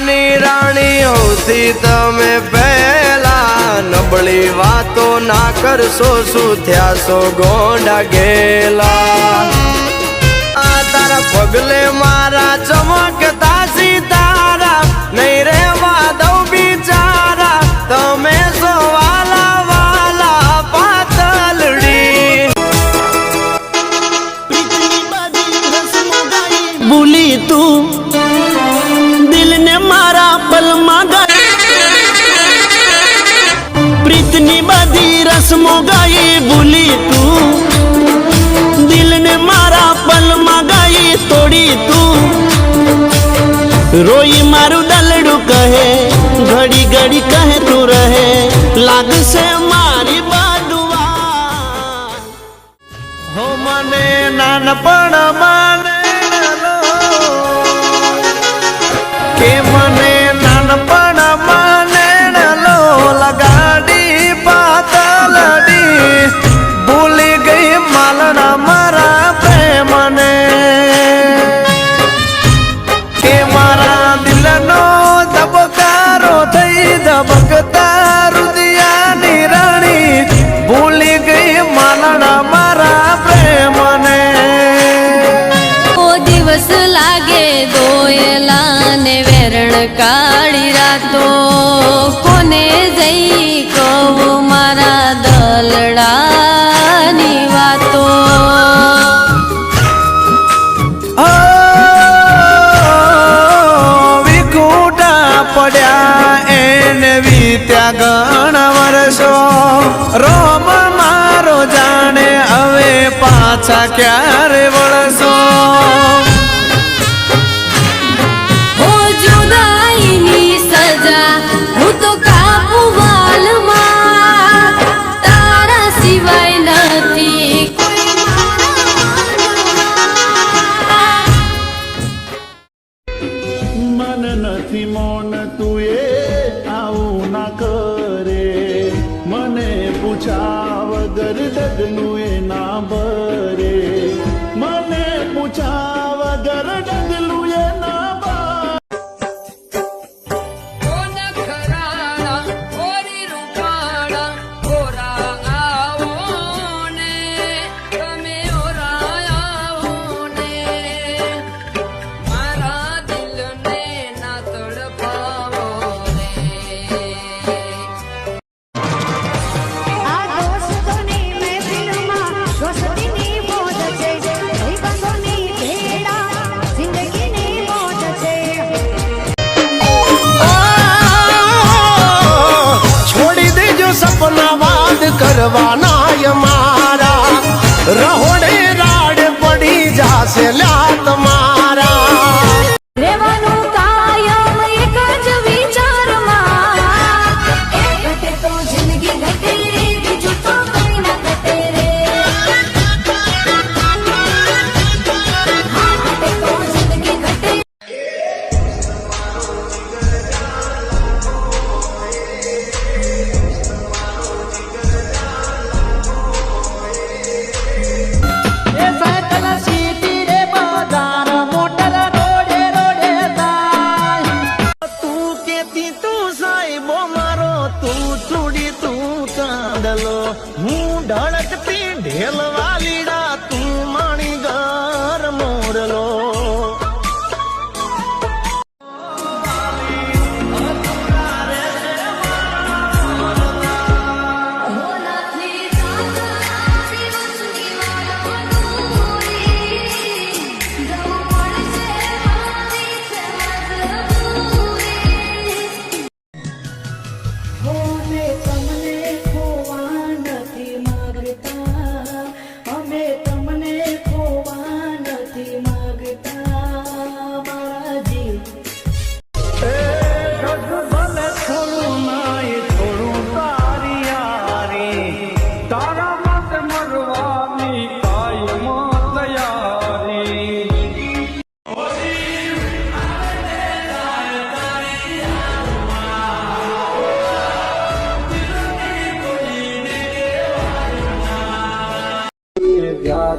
દુનિયાની રાણી હોતી તમે પહેલા નબળી વાતો ના કરશો શું થયા છો ગોંડા ગેલા આ તારા પગલે મારા ચમકતા સિતારા નહીં રેવા દઉં બિચારા તમે સો વાલા વાલા પાતલડી ભૂલી તું દિલ ને મારા પલમાં ગાઈ પ્રીતની બધી રસમો ગાઈ ભૂલી તું દિલ ને મારા પલમાં ગાઈ તોડી તું રોઈ મારું દલડું કહે ઘડી ઘડી કહે તું રહે લાગશે મારી બાદુઆ હો મને નાનપણમાં કે મને નાનપણમાં નેણલો લગાડી પાતલડી ભૂલી ગઈ માલણા મારા પ્રેમને કે મારા દિલનો ધબકારો થઈ ધબકતા રુદિયાની રાણી ભૂલી ગઈ માલણા મારા પ્રેમને દિવસ લાગે દોયલા ને વેરણ કાળી રાતો કોને જઈ કહું મારા દલડાની વાતો વિખૂટા પડ્યા એને વીત્યા ઘણા વર્ષો રોમ મારો જાણે હવે પાછા ક્યારે વળશો મન નથી મોન તું એ આવું ના કરે મને પૂછા વગર ડગલું એ ના ભરે મને પૂછા વગર ડગલું એ ના કરવાના મારા રહોડે રાડ પડી જાશે લ્યા તમારા રહેવાનું કાયમ એક જ વિચારમાં ઘટે તો જિંદગી ઘટે બીજું તો કઈ ના ઘટે રે ઘટે તો જિંદગી ઘટે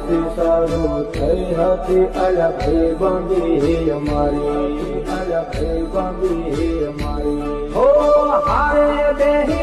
ત્યાંથી શરૂ થઈ હતી અલગી બંધી અમારી, અલગી બંધી અમારી. હો હારે બેહી